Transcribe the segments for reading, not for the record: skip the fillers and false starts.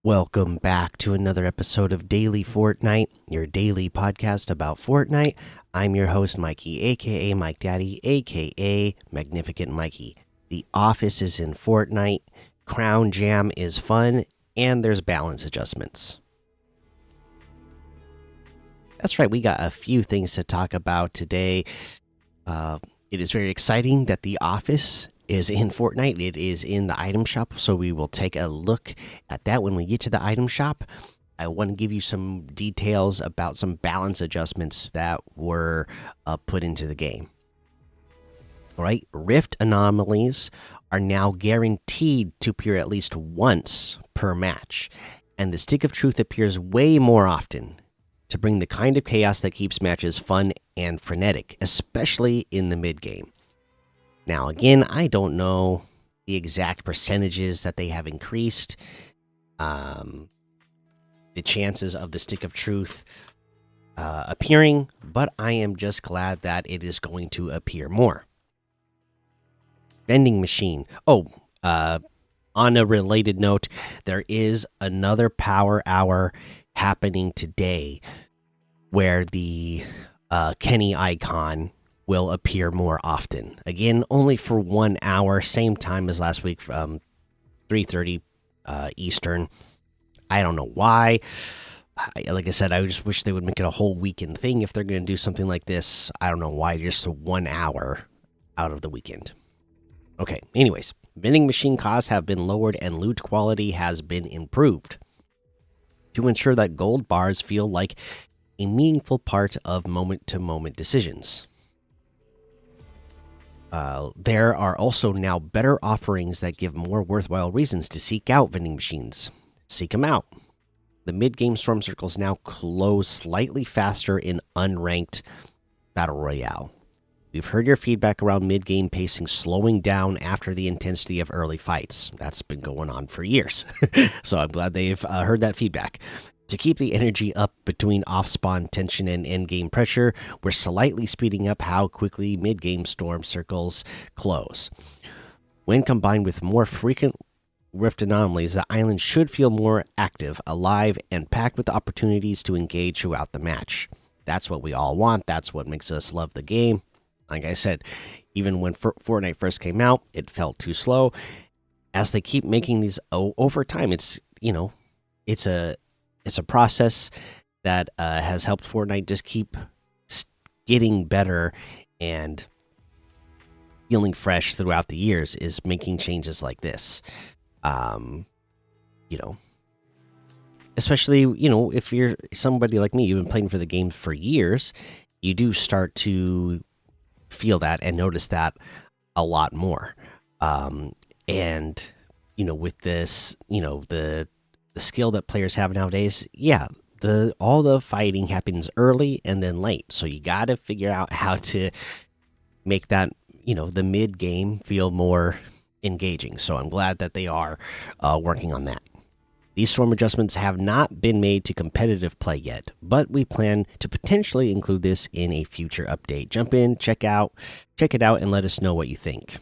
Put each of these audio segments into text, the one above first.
Welcome back to another episode of Daily Fortnite, your daily podcast about Fortnite. I'm your host, Mikey, aka Mike Daddy, aka Magnificent Mikey. The office is in Fortnite, Crown Jam is fun, and there's balance adjustments. That's right, we got a few things to talk about today. It is very exciting that the office is in Fortnite. It is in the item shop, so we will take a look at that when we get to the item shop. I want to give you some details about some balance adjustments that were put into the game. All right, rift anomalies are now guaranteed to appear at least once per match, and the stick of truth appears way more often to bring the kind of chaos that keeps matches fun and frenetic, especially in the mid game. Now, again, I don't know the exact percentages that they have increased. The chances of the stick of truth appearing, but I am just glad that it is going to appear more. Vending machine. Oh, on a related note, there is another power hour happening today where the Kenny icon will appear more often. Again, only for 1 hour, same time as last week from 3:30 Eastern. I don't know why. Like I said, I just wish they would make it a whole weekend thing if they're going to do something like this. I don't know why, just 1 hour out of the weekend. Okay, anyways, vending machine costs have been lowered and loot quality has been improved to ensure that gold bars feel like a meaningful part of moment-to-moment decisions. There are also now better offerings that give more worthwhile reasons to seek out vending machines. Seek them out. The mid-game storm circles now close slightly faster in unranked Battle Royale. We've heard your feedback around mid-game pacing slowing down after the intensity of early fights. That's been going on for years. So I'm glad they've heard that feedback. To keep the energy up between off-spawn tension and end-game pressure, we're slightly speeding up how quickly mid-game storm circles close. When combined with more frequent rift anomalies, the island should feel more active, alive, and packed with opportunities to engage throughout the match. That's what we all want. That's what makes us love the game. Like I said, even when Fortnite first came out, it felt too slow. As they keep making these over time, it's a process that has helped Fortnite just keep getting better and feeling fresh throughout the years. Is making changes like this, especially if you're somebody like me, you've been playing for the game for years, you do start to feel that and notice that a lot more. And with this, the skill that players have nowadays, yeah, all the fighting happens early and then late. So you got to figure out how to make that, the mid game feel more engaging. So I'm glad that they are working on that. These storm adjustments have not been made to competitive play yet, but we plan to potentially include this in a future update. Jump in, check it out, and let us know what you think.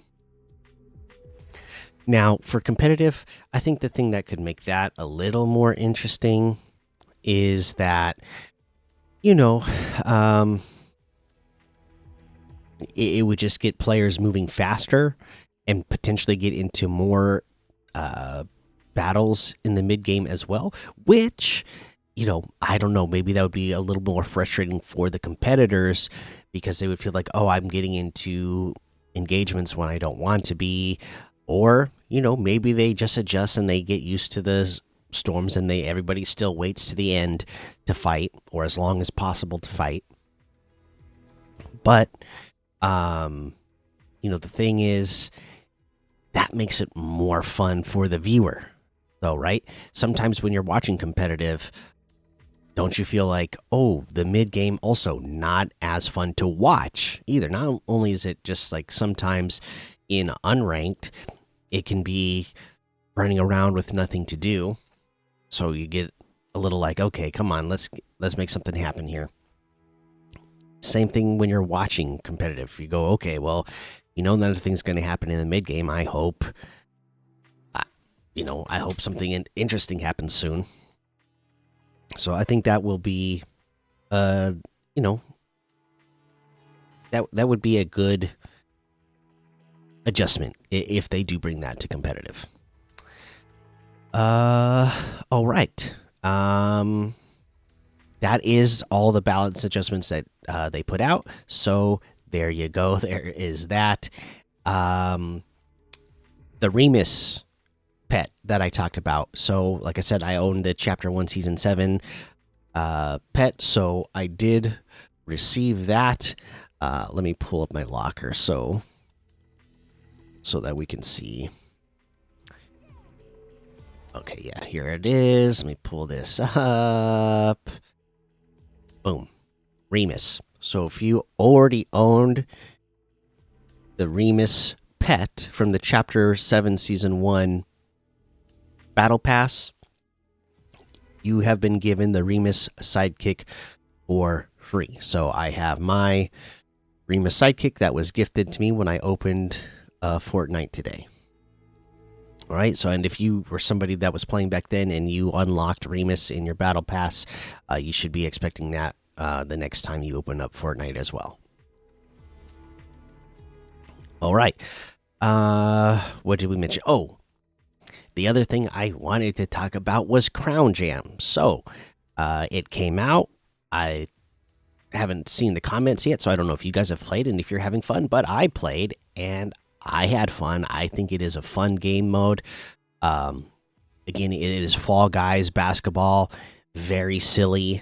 Now, for competitive, I think the thing that could make that a little more interesting is that, it would just get players moving faster and potentially get into more battles in the mid game as well, which, I don't know, maybe that would be a little more frustrating for the competitors because they would feel like, oh, I'm getting into engagements when I don't want to be. Or, maybe they just adjust and they get used to the storms and everybody still waits to the end to fight, or as long as possible to fight. But, the thing is, that makes it more fun for the viewer, though, right? Sometimes when you're watching competitive, don't you feel like, oh, the mid game also not as fun to watch either? Not only is it just like sometimes in unranked, it can be running around with nothing to do, so you get a little like, okay, come on, let's make something happen here. Same thing when you're watching competitive. You go, okay, well, nothing's going to happen in the mid game. I hope I hope something interesting happens soon. So I think that will be, you know, that would be a good adjustment if they do bring that to competitive. All right. That is all the balance adjustments that they put out. So there you go. There is that. The Remus pet that I talked about. So, like I said, I own the Chapter 1 Season 7 pet. So I did receive that. Let me pull up my locker so that we can see. Okay, yeah, here it is. Let me pull this up. Boom. Remus. So if you already owned the Remus pet from the Chapter 7 Season 1 Battle Pass, you have been given the Remus Sidekick for free. So I have my Remus Sidekick that was gifted to me when I opened Fortnite today. All right, so and if you were somebody that was playing back then and you unlocked Remus in your Battle Pass, you should be expecting that the next time you open up Fortnite as well. All right. What did we mention? Oh, the other thing I wanted to talk about was Crown Jam. So it came out. I haven't seen the comments yet, so I don't know if you guys have played and if you're having fun, but I played and I had fun. I think it is a fun game mode. Again, it is Fall Guys basketball, very silly.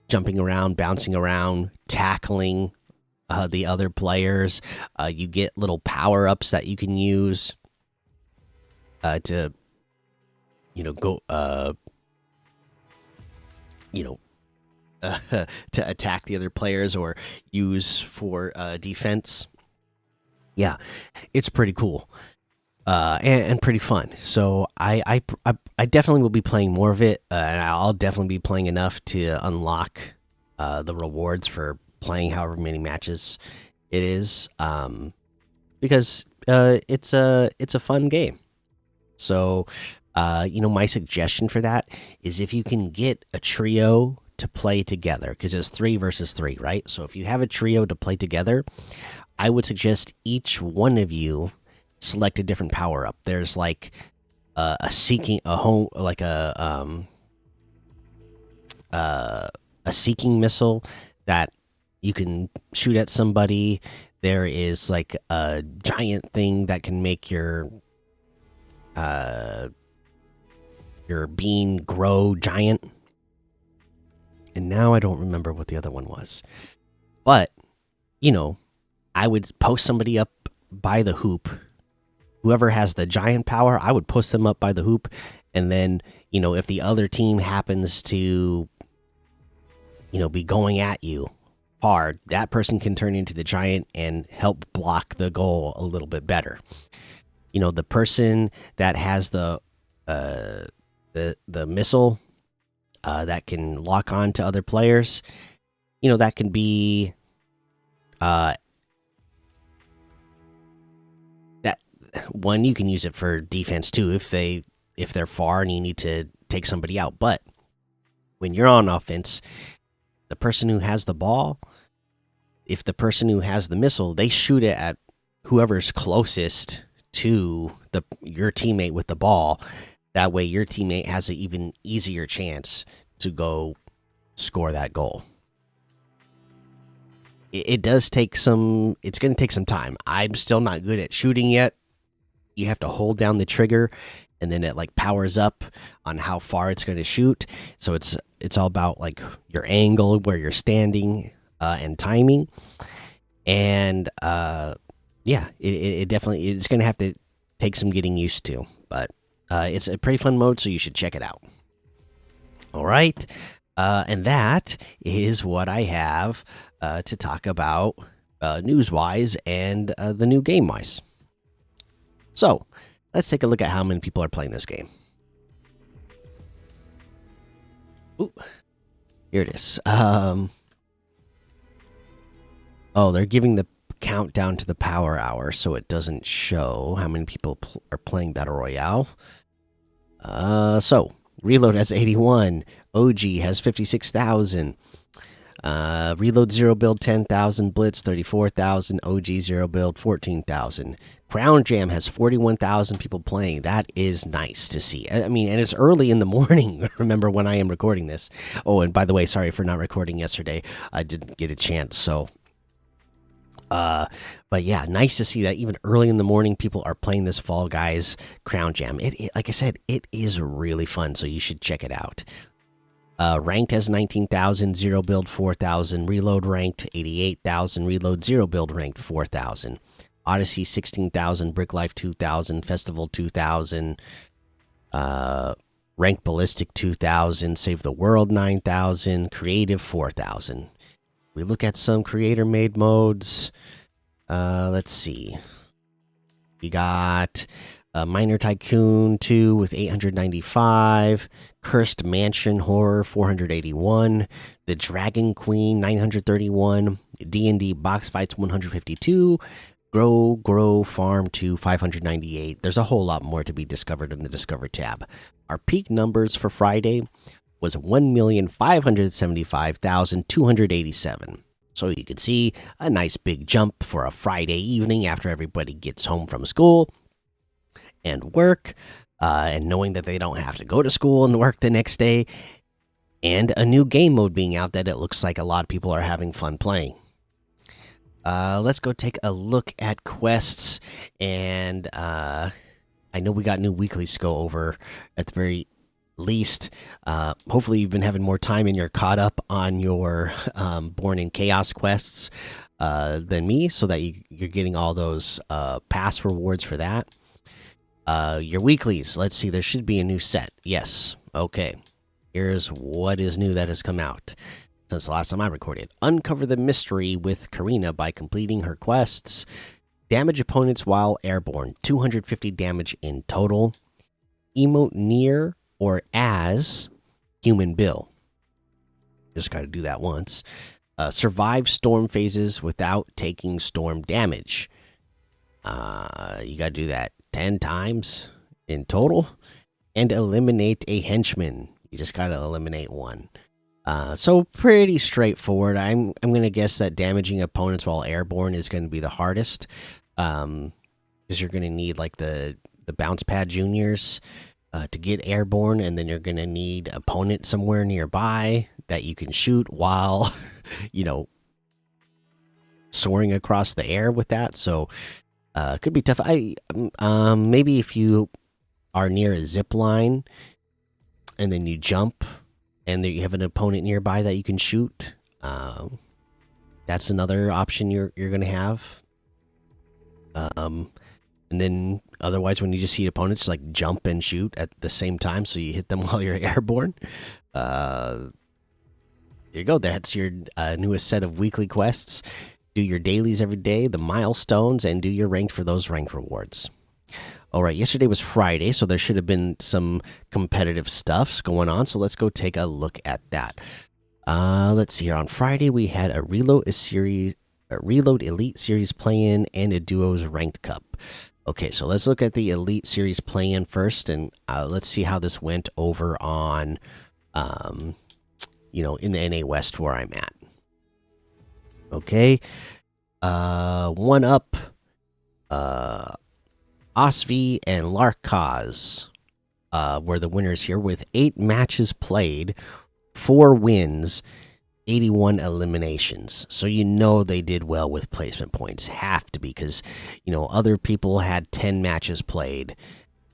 Jumping around, bouncing around, tackling the other players. You get little power ups that you can use to, go, to attack the other players or use for defense. Yeah, it's pretty cool and pretty fun. So I definitely will be playing more of it, and I'll definitely be playing enough to unlock the rewards for playing however many matches it is, because it's a fun game. So my suggestion for that is if you can get a trio to play together, because it's 3 versus 3, right? So if you have a trio to play together, I would suggest each one of you select a different power up. There's like a seeking a seeking missile that you can shoot at somebody. There is like a giant thing that can make your bean grow giant. And now I don't remember what the other one was. But, I would post somebody up by the hoop. Whoever has the giant power, I would post them up by the hoop. And then, if the other team happens to, be going at you hard, that person can turn into the giant and help block the goal a little bit better. The person that has the missile that can lock on to other players, that can be that one. You can use it for defense too if they're far and you need to take somebody out. But when you're on offense, the person who has the ball, if the person who has the missile, they shoot it at whoever's closest to your teammate with the ball. That way your teammate has an even easier chance to go score that goal. It does take some. It's going to take some time. I'm still not good at shooting yet. You have to hold down the trigger, and then it like powers up on how far it's going to shoot. So it's all about like your angle, where you're standing, and timing. And yeah, it definitely it's going to have to take some getting used to, but it's a pretty fun mode, so you should check it out. All right. And that is what I have to talk about news wise and the new game wise. So let's take a look at how many people are playing this game. Ooh, here it is. Oh, they're giving the countdown to the power hour, so it doesn't show how many people are playing Battle Royale. So Reload has 81. OG has 56,000. Reload Zero Build 10,000. Blitz 34,000. OG Zero Build 14,000. Crown Jam has 41,000 people playing. That is nice to see. I mean, and it's early in the morning. Remember when I am recording this. Oh, and by the way, sorry for not recording yesterday. I didn't get a chance. So, but yeah, nice to see that even early in the morning people are playing this Fall Guys Crown Jam. Like I said, it is really fun. So you should check it out. Ranked has 19,000, Zero Build 4,000, Reload ranked 88,000, Reload Zero Build ranked 4,000, Odyssey 16,000, Brick Life 2,000, Festival 2,000, Ranked Ballistic 2,000, Save the World 9,000, Creative 4,000. We look at some creator made modes. Let's see. We got Miner Tycoon 2 with 895, Cursed Mansion Horror 481, The Dragon Queen 931, D&D Box Fights 152, Grow Farm 2 598. There's a whole lot more to be discovered in the Discover tab. Our peak numbers for Friday was 1,575,287. So you could see a nice big jump for a Friday evening after everybody gets home from school and work, and knowing that they don't have to go to school and work the next day, and a new game mode being out that it looks like a lot of people are having fun playing. Let's go take a look at quests, and I know we got new weeklies to go over at the very least. Hopefully you've been having more time and you're caught up on your Born in Chaos quests than me, so that you're getting all those pass rewards for that. Your weeklies, let's see, there should be a new set. Yes, okay. Here's what is new that has come out since the last time I recorded. Uncover the mystery with Karina by completing her quests. Damage opponents while airborne, 250 damage in total. Emote near or as Human Bill. Just got to do that once. Survive storm phases without taking storm damage. You got to do that 10 times in total. And eliminate a henchman. You just got to eliminate one. So pretty straightforward. I'm going to guess that damaging opponents while airborne is going to be the hardest, because you're going to need like the bounce pad juniors to get airborne, and then you're going to need opponent somewhere nearby that you can shoot while soaring across the air with that. So could be tough. Maybe if you are near a zip line and then you jump and then you have an opponent nearby that you can shoot, that's another option you're gonna have. And then otherwise, when you just see opponents, like jump and shoot at the same time, so you hit them while you're airborne. There you go. That's your newest set of weekly quests. Do your dailies every day, the milestones, and do your ranked for those ranked rewards. All right, yesterday was Friday, so there should have been some competitive stuffs going on. So let's go take a look at that. Let's see here. On Friday, we had a Reload Elite Series play-in and a Duos Ranked Cup. Okay, so let's look at the Elite Series play-in first, and let's see how this went over on, in the NA West where I'm at. Okay, 1UP, Osvi and Larkaz were the winners here with 8 matches played, 4 wins, 81 eliminations. So they did well with placement points. Have to, because other people had 10 matches played,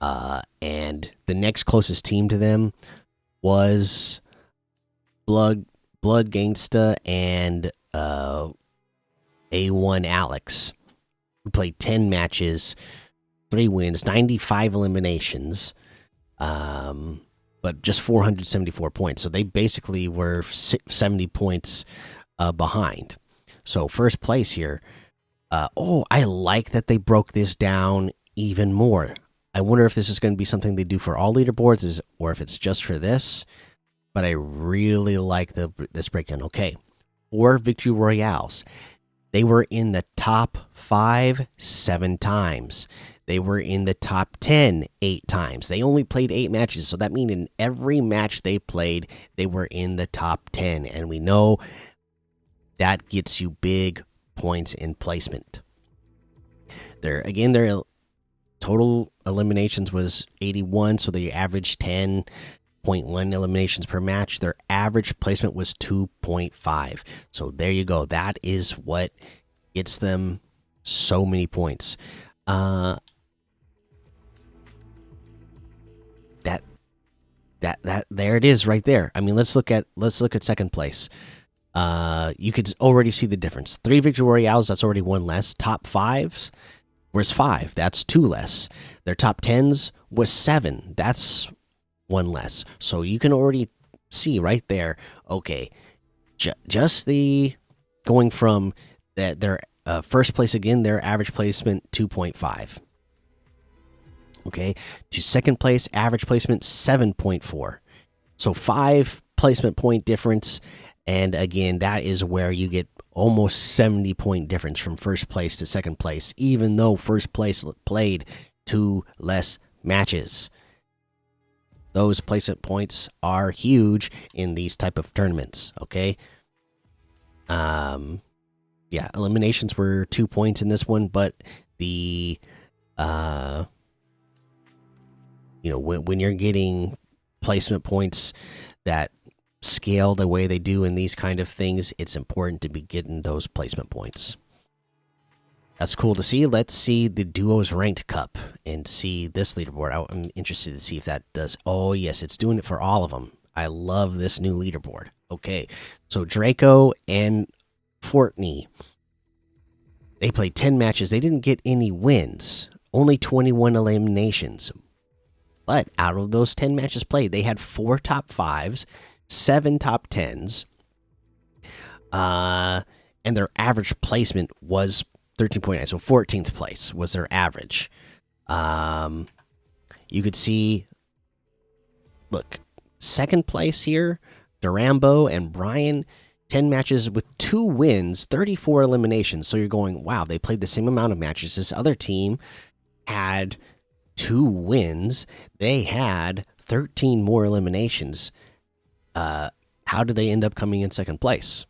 and the next closest team to them was Blood Gangsta and A1 Alex, who played 10 matches, 3 wins, 95 eliminations, but just 474 points. So they basically were 70 points behind. So first place here. I like that they broke this down even more. I wonder if this is going to be something they do for all leaderboards, or if it's just for this. But I really like this breakdown. Okay, 4 victory royales. They were in the top 5 7 times. They were in the top 10 8 times. They only played 8 matches, so that means in every match they played, they were in the top 10. And we know that gets you big points in placement. Their total eliminations was 81, so they averaged 10.1 eliminations per match. Their average placement was 2.5. So there you go. That is what gets them so many points. That there it is right there. I mean, let's look at second place. You could already see the difference. 3 victory royales, that's already 1 less. Top 5s was 5, that's 2 less. Their top 10s was 7, that's 1 less. So you can already see right there. Okay, just the going from their first place again, their average placement 2.5. Okay, to second place, average placement 7.4. So 5 placement point difference. And again, that is where you get almost 70-point difference from first place to second place, even though first place played 2 less matches. Those placement points are huge in these type of tournaments. Okay. Yeah, eliminations were 2 points in this one, but the when you're getting placement points that scale the way they do in these kind of things, it's important to be getting those placement points. That's cool to see. Let's see the duos ranked cup and see this leaderboard. I'm interested to see if that does. Oh yes, it's doing it for all of them. I love this new leaderboard. Okay, so Draco and Fortnite, they played 10 matches. They didn't get any wins, only 21 eliminations. But out of those 10 matches played, they had 4 top 5s, 7 top 10s, and their average placement was 13.9. So 14th place was their average. You could see, look, second place here, Durambo and Brian, 10 matches with 2 wins, 34 eliminations. So you're going, wow, they played the same amount of matches. This other team had 2 wins. They had 13 more eliminations. How did they end up coming in second place?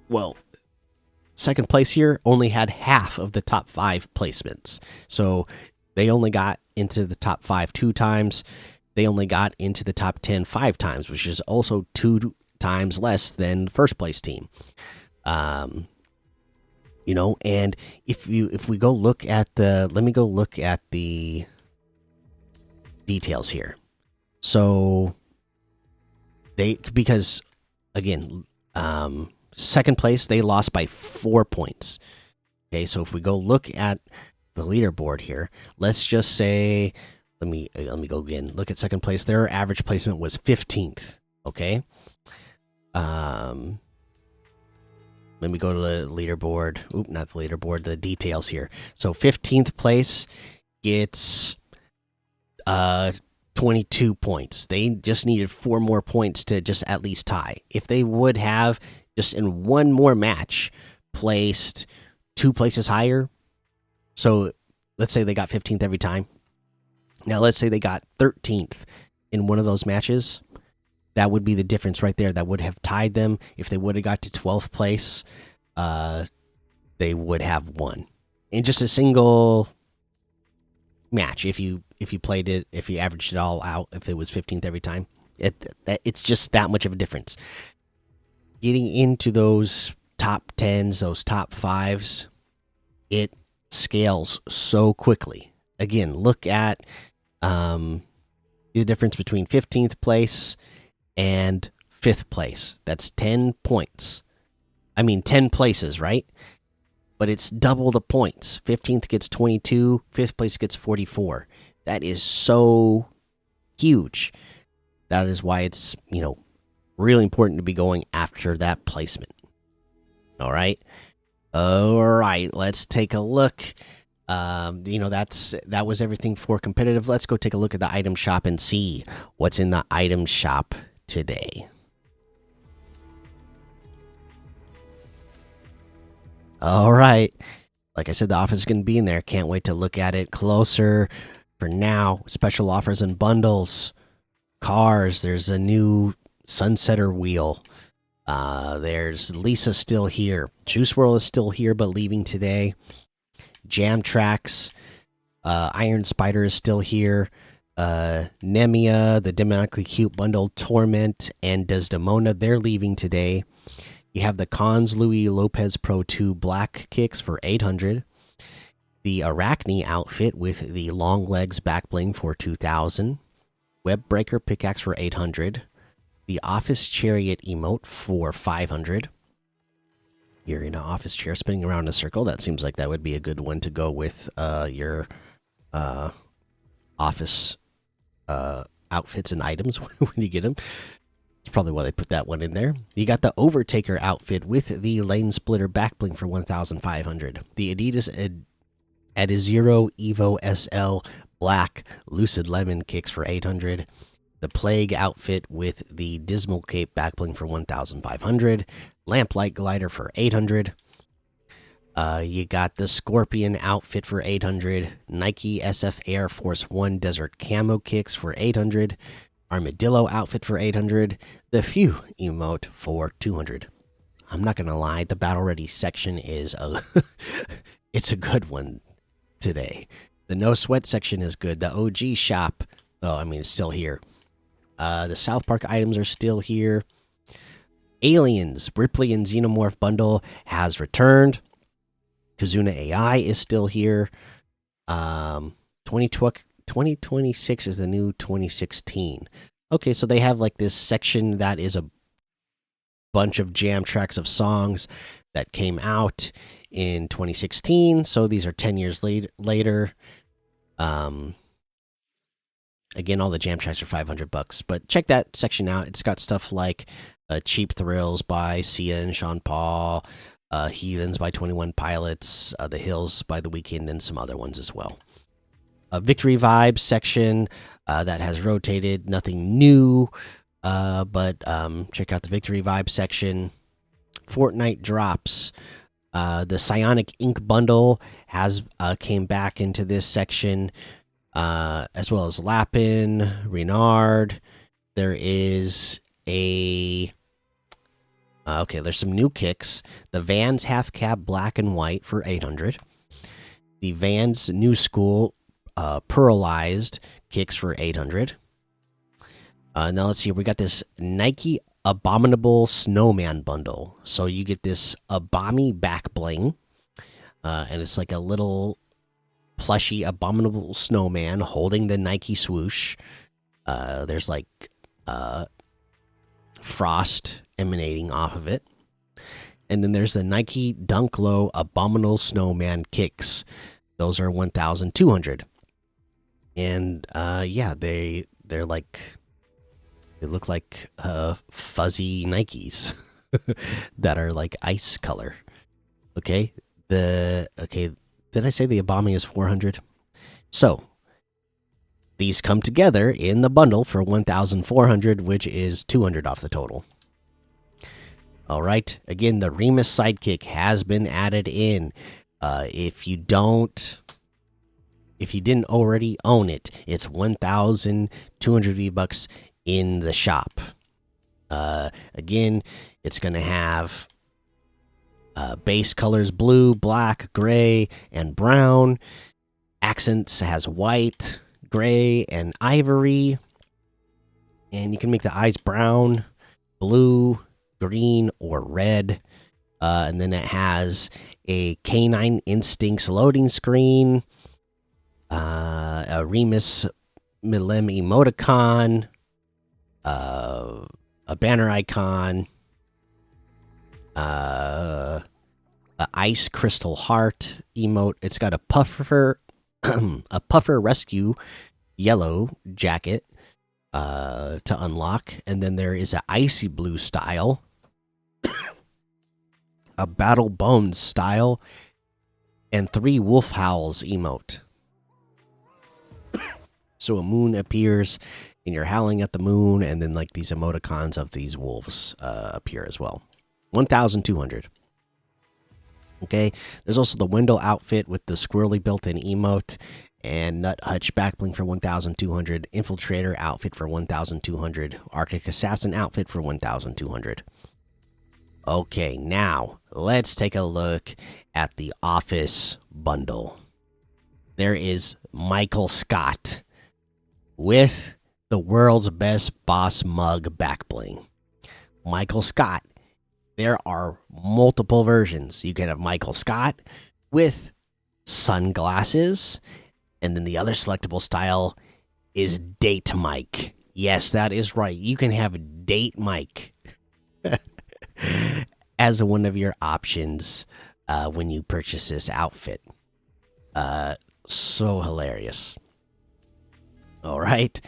Well, second place here only had half of the top 5 placements. So they only got into the top 5 2 times. They only got into the top 10 5 times, which is also 2 times less than the first place team. And if we go look at let me go look at the details here. So because again, second place, they lost by 4 points. Okay, so if we go look at the leaderboard here, let's just say, let me go again. Look at second place. Their average placement was 15th. Okay. Let me go to the leaderboard. Oop, not the leaderboard. The details here. So 15th place gets 22 points. They just needed 4 more points to just at least tie. If they would have just in one more match placed 2 places higher, so let's say they got 15th every time. Now let's say they got 13th in one of those matches. That would be the difference right there. That would have tied them. If they would have got to 12th place, they would have won in just a single match. If you played it, if you averaged it all out, if it was 15th every time, it's just that much of a difference. Getting into those top 10s, those top 5s, it scales so quickly. Again, look at the difference between 15th place and 5th place. That's 10 points. I mean, 10 places, right? But it's double the points. 15th gets 22, 5th place gets 44. That is so huge. That is why it's, really important to be going after that placement. All right. Let's take a look. That was everything for competitive. Let's go take a look at the item shop and see what's in the item shop today. All right. Like I said, the office is going to be in there. Can't wait to look at it closer. For now, special offers and bundles. Cars. There's a new Sunsetter wheel. There's Lisa still here. Juice World is still here, but leaving today. Jam Tracks. Iron Spider is still here. Nemia, the demonically cute bundle, Torment, and Desdemona, they're leaving today. You have the Cons Louis Lopez Pro 2 black kicks for 800. The Arachne outfit with the long legs back bling for 2000. Webbreaker pickaxe for 800. The Office Chariot emote for 500. You're in an office chair spinning around in a circle. That seems like that would be a good one to go with your office outfits and items when you get them. That's probably why they put that one in there. You got the Overtaker outfit with the Lane Splitter backbling for 1,500. The Adidas Adizero Evo SL Black Lucid Lemon kicks for 800. The Plague outfit with the Dismal Cape backbling for 1,500. Lamplight Glider for 800. You got the Scorpion outfit for 800. Nike SF Air Force 1 Desert Camo kicks for 800. Armadillo outfit for 800. The Phew emote for 200. I'm not gonna lie, the Battle Ready section is a it's a good one today. The No Sweat section is good. The OG shop, oh, I mean, it's still here. The South Park items are still here. Aliens Ripley and Xenomorph bundle has returned. Kazuna AI is still here. 2026 is the new 2016. Okay, so they have like this section that is a bunch of jam tracks of songs that came out in 2016. So these are 10 years later. Again, all the jam tracks are $500, but check that section out. It's got stuff like Cheap Thrills by Sia and Sean Paul, Heathens by 21 Pilots, The Hills by The Weeknd, and some other ones as well. A Victory Vibes section that has rotated, nothing new, but check out the Victory Vibes section. Fortnite drops. The Psionic Ink bundle has came back into this section, as well as Lapin, Renard. There is a okay. There's some new kicks. The Vans half cab black and white for 800. The Vans New School pearlized kicks for 800. Now let's see. We got this Nike Abominable Snowman bundle. So you get this Abami back bling, and it's like a little plushy abominable snowman holding the Nike swoosh. There's like frost emanating off of it, and then there's the Nike Dunk Low Abominable Snowman kicks. Those are 1,200. And yeah, they're like, they look like fuzzy Nikes that are like ice color. Okay, did I say the Abami is 400? So these come together in the bundle for 1,400, which is 200 off the total. All right, again, the Remus Sidekick has been added in. If you didn't already own it, it's 1,200 V-Bucks in the shop. Again, it's going to have base colors blue, black, gray, and brown. Accents has white, gray, and ivory. And you can make the eyes brown, blue, green, or red. And then it has a Canine Instincts loading screen, a Remus Milem emoticon, a banner icon, a ice crystal heart emote. It's got a puffer, a puffer rescue yellow jacket to unlock, and then there is an icy blue style, a battle bones style, and 3 wolf howls emote. So a moon appears and you're howling at the moon, and then like these emoticons of these wolves appear as well. 1,200. Okay, there's also the Wendell outfit with the squirrely built-in emote, and Nut Hutch backbling for 1,200, Infiltrator outfit for 1,200, Arctic Assassin outfit for 1,200. Okay, now let's take a look at the Office bundle. There is Michael Scott with the world's best boss mug backbling. Michael Scott. There are multiple versions. You can have Michael Scott with sunglasses, and then the other selectable style is Date Mike. Yes, that is right. You can have Date Mike as one of your options when you purchase this outfit. So hilarious. All right.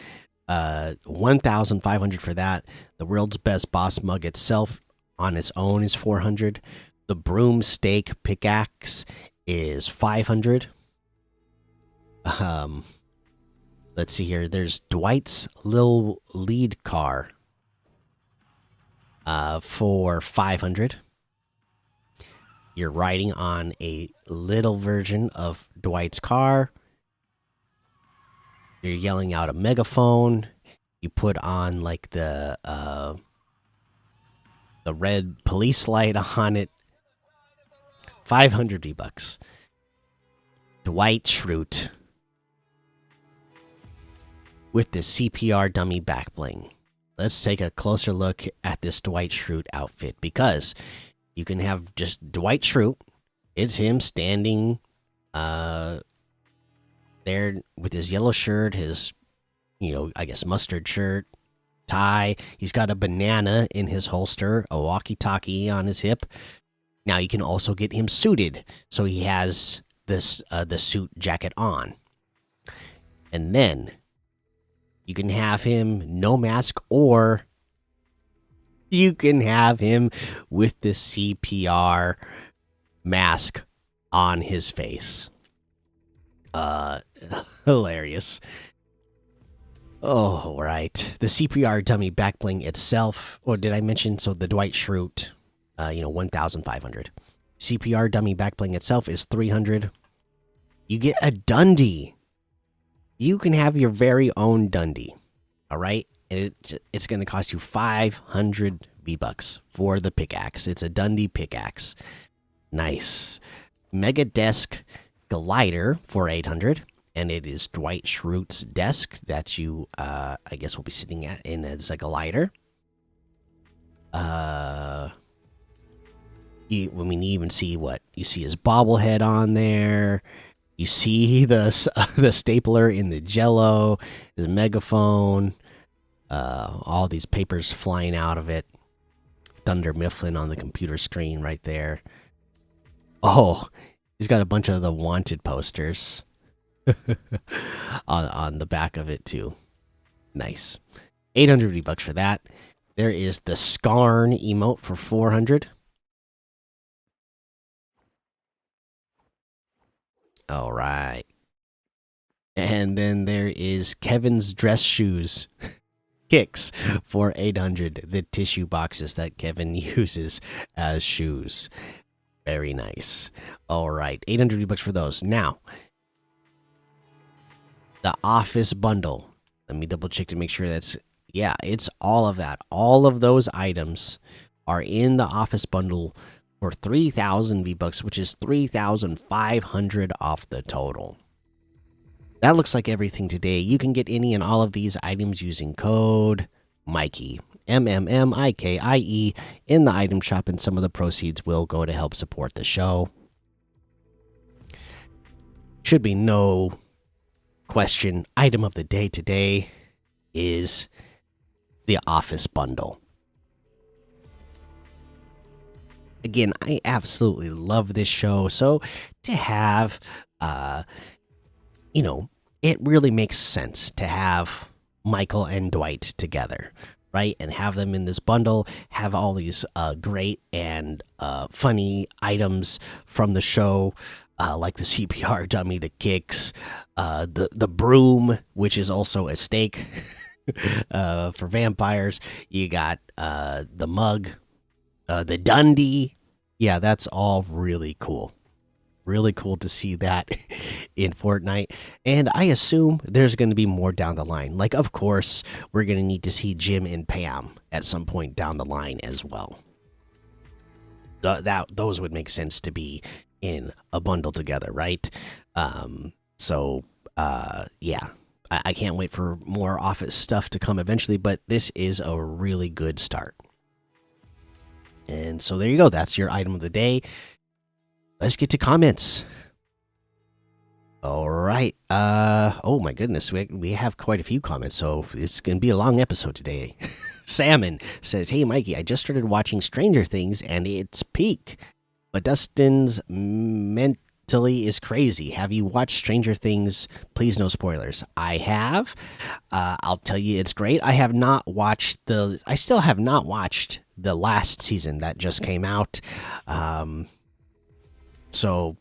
1,500 for that. The world's best boss mug itself on its own is 400. The broomstick pickaxe is 500. Let's see here. There's Dwight's little lead car for 500. You're riding on a little version of Dwight's car. You're yelling out a megaphone. You put on like the red police light on it. 500 V-Bucks. Dwight Schrute with the CPR dummy back bling. Let's take a closer look at this Dwight Schrute outfit, because you can have just Dwight Schrute. It's him standing there with his yellow shirt, his, I guess mustard shirt, tie. He's got a banana in his holster, a walkie-talkie on his hip. Now you can also get him suited, so he has this the suit jacket on, and then you can have him no mask, or you can have him with the CPR mask on his face. Hilarious. Oh, right. The CPR dummy backbling itself. Or did I mention? So the Dwight Schrute, 1,500. CPR dummy backbling itself is 300. You get a Dundee. You can have your very own Dundee. All right, and it's going to cost you 500 V-Bucks for the pickaxe. It's a Dundee pickaxe. Nice. Mega desk glider for 800. And it is Dwight Schrute's desk that you, I guess, will be sitting at in as a glider. You even see what you see his bobblehead on there. You see the stapler in the Jello, his megaphone, all these papers flying out of it. Dunder Mifflin on the computer screen right there. Oh, he's got a bunch of the wanted posters. on the back of it too. Nice. 800 V-Bucks for that. There is the Scarn emote for 400. All right. And then there is Kevin's dress shoes kicks for 800. The tissue boxes that Kevin uses as shoes. Very nice. All right. 800 V-Bucks for those. Now, the Office bundle. Let me double check to make sure that's, yeah, it's all of that. All of those items are in the Office bundle for 3,000 V-Bucks, which is 3,500 off the total. That looks like everything today. You can get any and all of these items using code Mikey, MMMIKIE, in the item shop, and some of the proceeds will go to help support the show. Should be no question. Item of the day today is the Office bundle. Again, I absolutely love this show, so to have it really makes sense to have Michael and Dwight together, right? And have them in this bundle, have all these great and funny items from the show, like the CPR dummy, the kicks, the broom, which is also a stake for vampires. You got the mug, the Dundee, Yeah, that's all really cool. Really cool to see that in Fortnite. And I assume there's going to be more down the line. Like, of course, we're going to need to see Jim and Pam at some point down the line as well. Those would make sense to be in a bundle together, right? So yeah, I can't wait for more Office stuff to come eventually, but this is a really good start. And so there you go. That's your item of the day. Let's get to comments. All right. Oh my goodness, we have quite a few comments, so it's gonna be a long episode today. Salmon says, "Hey Mikey, I just started watching Stranger Things and it's peak, but Dustin's mentally is crazy. Have you watched Stranger Things? Please, no spoilers." I have. I'll tell you, it's great. I have not watched the. I still have not watched the last season that just came out. So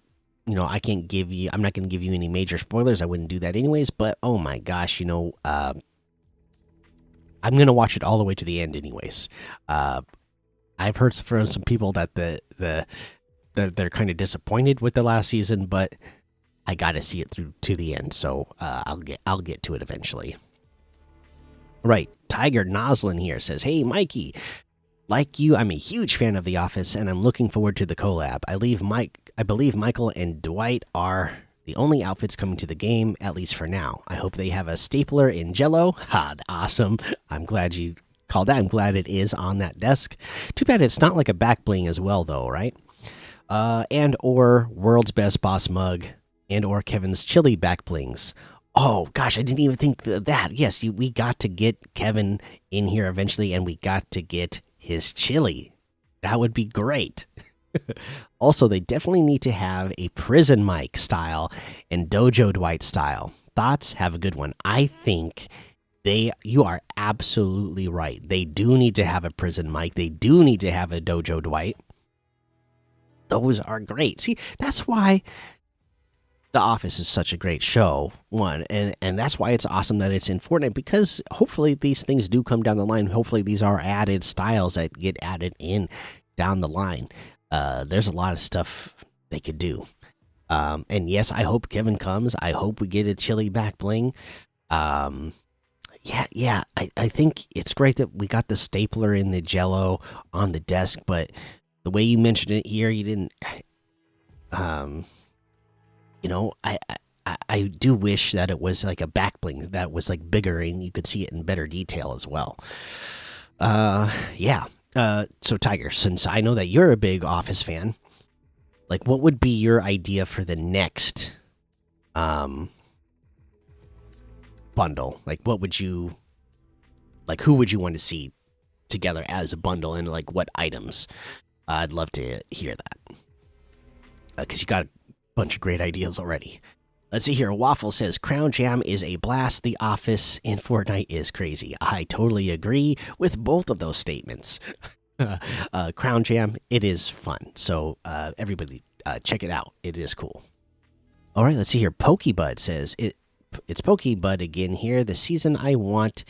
I can't give you. I'm not going to give you any major spoilers. I wouldn't do that anyways. But oh my gosh, I'm going to watch it all the way to the end anyways. I've heard from some people that they're kind of disappointed with the last season, but I got to see it through to the end. So I'll get to it eventually. Right, Tiger Noslin here says, "Hey Mikey, like you, I'm a huge fan of The Office, and I'm looking forward to the collab. I believe Michael and Dwight are the only outfits coming to the game, at least for now. I hope they have a stapler in Jello. Ha, awesome! I'm glad you called that. I'm glad it is on that desk. Too bad it's not like a back bling as well, though, right? And or world's best boss mug, and or Kevin's chili back blings. Oh gosh, I didn't even think that. Yes, we got to get Kevin in here eventually, and we got to get his chili. That would be great. Also, they definitely need to have a prison mic style and Dojo Dwight style. Thoughts? Have a good one. I think you are absolutely right. They do need to have a prison mic. They do need to have a Dojo Dwight. Those are great. See, that's why The Office is such a great show, one, and that's why it's awesome that it's in Fortnite, because hopefully these things do come down the line. Hopefully these are added styles that get added in down the line. There's a lot of stuff they could do. And yes, I hope Kevin comes. I hope we get a chili back bling. Yeah. I think it's great that we got the stapler in the Jello on the desk, but the way you mentioned it here, you didn't. I do wish that it was like a back bling that was like bigger and you could see it in better detail as well. Yeah. So Tiger, since I know that you're a big Office fan, like what would be your idea for the next bundle? Like what would you who would you want to see together as a bundle, and like what items? I'd love to hear that. Cuz you got a bunch of great ideas already. Let's see here. Waffle says Crown Jam is a blast. The Office in Fortnite is crazy. I totally agree with both of those statements. Crown Jam, it is fun. So everybody, check it out. It is cool. All right, let's see here. Pokebud says it's Pokebud again here. The season I want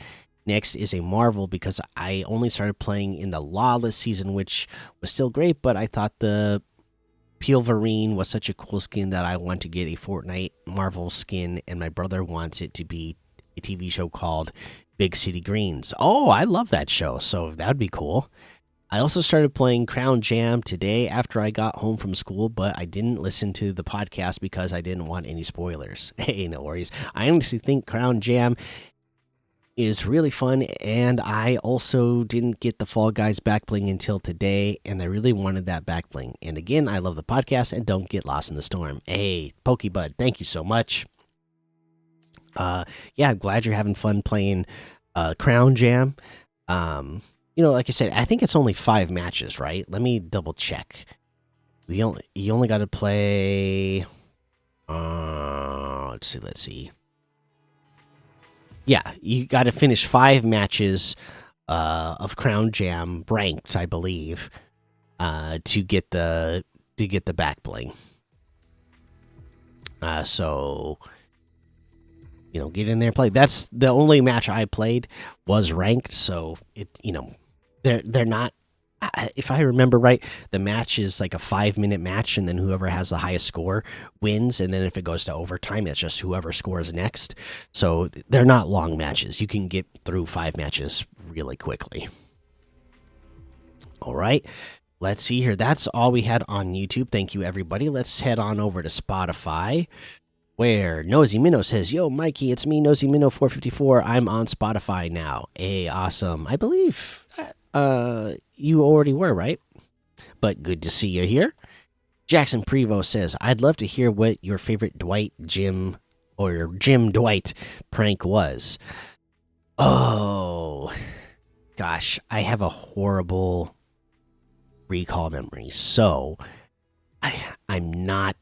next is a Marvel, because I only started playing in the Lawless season, which was still great, but I thought the Peelverine was such a cool skin that I want to get a Fortnite Marvel skin, and my brother wants it to be a TV show called Big City Greens. Oh, I love that show, so that would be cool. I also started playing Crown Jam today after I got home from school, but I didn't listen to the podcast because I didn't want any spoilers. Hey, no worries. I honestly think Crown Jam is really fun, and I also didn't get the Fall Guys back bling until today, and I really wanted that back bling. And again, I love the podcast, and don't get lost in the storm. Hey, Pokebud, thank you so much. Yeah, I'm glad you're having fun playing Crown Jam. Like I said, I think it's only 5 matches, right? Let me double check. You only got to play. Let's see. Yeah, you got to finish 5 matches of Crown Jam ranked, I believe, to get the back bling. So get in there, play. That's the only match I played was ranked, so they're not if I remember right, the match is like a 5 minute match, and then whoever has the highest score wins. And then if it goes to overtime, it's just whoever scores next. So they're not long matches. You can get through 5 matches really quickly. All right. Let's see here. That's all we had on YouTube. Thank you, everybody. Let's head on over to Spotify, where Nosy Minnow says, "Yo, Mikey, it's me, Nosy Minnow 454. I'm on Spotify now. Hey, awesome. I believe you already were, right? But good to see you here." Jackson Prevost says, "I'd love to hear what your favorite Dwight Jim or Jim Dwight prank was." Oh, gosh, I have a horrible recall memory, so I'm not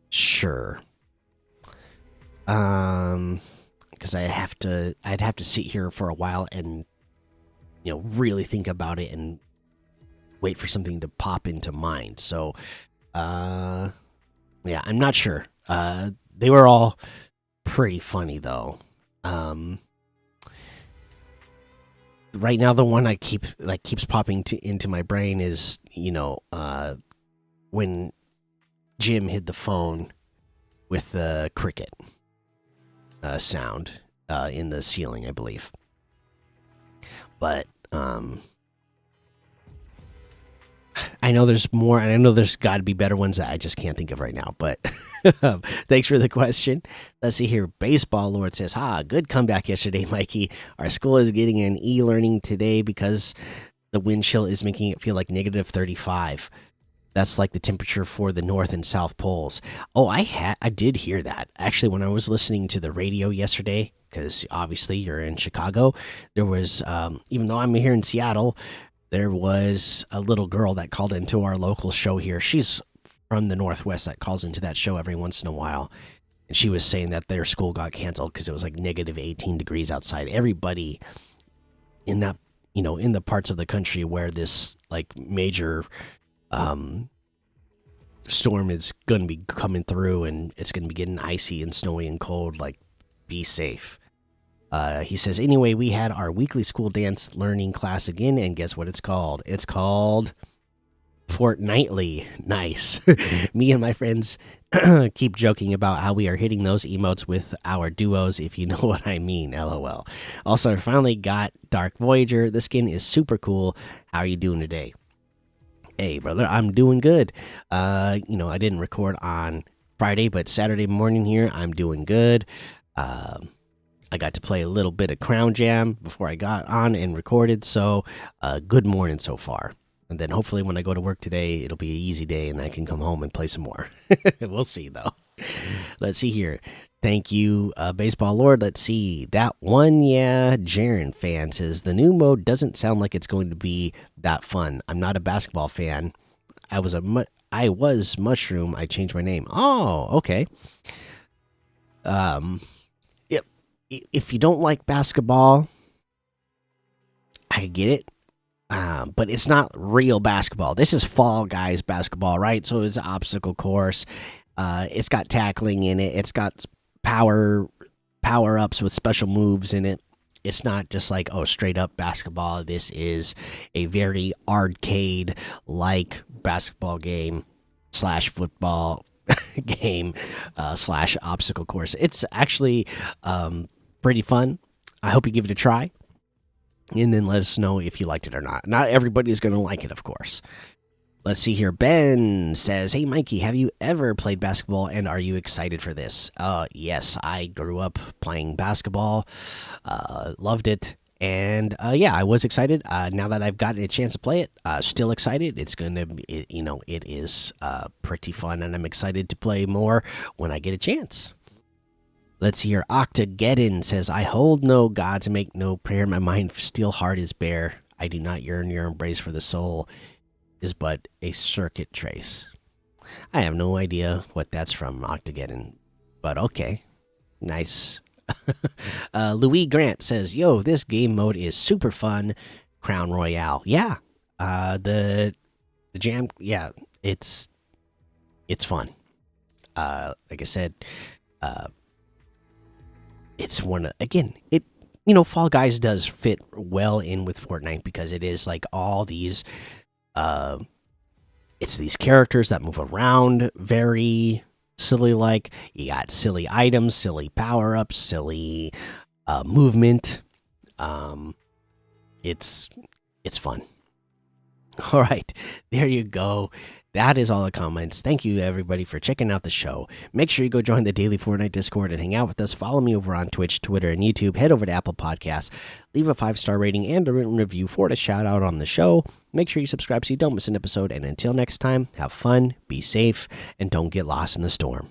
sure. Because I'd have to sit here for a while and really think about it and wait for something to pop into mind. So, yeah, I'm not sure. They were all pretty funny though. Right now, the one I keeps popping into my brain is when Jim hid the phone with the cricket sound in the ceiling, I believe. But I know there's more, and I know there's got to be better ones that I just can't think of right now. But thanks for the question. Let's see here. Baseball Lord says, "Ha, good comeback yesterday, Mikey. Our school is getting an e-learning today because the wind chill is making it feel like -35. That's like the temperature for the North and South poles." Oh, I did hear that actually when I was listening to the radio yesterday, because obviously you're in Chicago. There was, even though I'm here in Seattle, there was a little girl that called into our local show here. She's from the Northwest that calls into that show every once in a while, and she was saying that their school got canceled because it was like -18 degrees outside. Everybody in that, in the parts of the country where this like major storm is going to be coming through and it's going to be getting icy and snowy and cold, like, be safe. He says, "Anyway, we had our weekly school dance learning class again, and guess what it's called? It's called Fortnightly." Nice. Me and my friends keep joking about how we are hitting those emotes with our duos, if you know what I mean. LOL. Also, I finally got Dark Voyager. The skin is super cool. How are you doing today? Hey, brother, I'm doing good. I didn't record on Friday, but Saturday morning here, I'm doing good. I got to play a little bit of Crown Jam before I got on and recorded, so good morning so far. And then hopefully when I go to work today, it'll be an easy day and I can come home and play some more. We'll see, though. Let's see here. Thank you, Baseball Lord. Let's see. That one, yeah, Jaren fan says, "The new mode doesn't sound like it's going to be that fun. I'm not a basketball fan. I was Mushroom. I changed my name." Oh, okay. Yep. If you don't like basketball, I get it. But it's not real basketball. This is Fall Guys basketball, right? So it's an obstacle course. It's got tackling in it. It's got power ups with special moves in it. It's not just like, oh, straight up basketball. This is a very arcade like basketball game slash football game slash obstacle course. It's actually pretty fun. I hope you give it a try, and then let us know if you liked it or not. Not everybody's going to like it, of course. Let's see here. Ben says, "Hey, Mikey, have you ever played basketball, and are you excited for this?" Yes, I grew up playing basketball, loved it, and yeah, I was excited. Now that I've gotten a chance to play it, still excited. It's gonna be, it is pretty fun, and I'm excited to play more when I get a chance. Let's see here. Octageddon says, "I hold no gods and make no prayer. My mind still heart is bare. I do not yearn your embrace, for the soul is but a circuit trace." I have no idea what that's from, Octageddon, but okay. Nice. Louis Grant says, "Yo, this game mode is super fun. Crown Royale." Yeah. The jam, yeah, it's fun. Like I said, it's one of, again, Fall Guys does fit well in with Fortnite because it is like all these uh it's these characters that move around very silly like. You got silly items, silly power-ups, silly movement. Um it's it's fun. All right, there you go. That is all the comments. Thank you, everybody, for checking out the show. Make sure you go join the Daily Fortnite Discord and hang out with us. Follow me over on Twitch, Twitter, and YouTube. Head over to Apple Podcasts. Leave a 5-star rating and a written review for a shout out on the show. Make sure you subscribe so you don't miss an episode. And until next time, have fun, be safe, and don't get lost in the storm.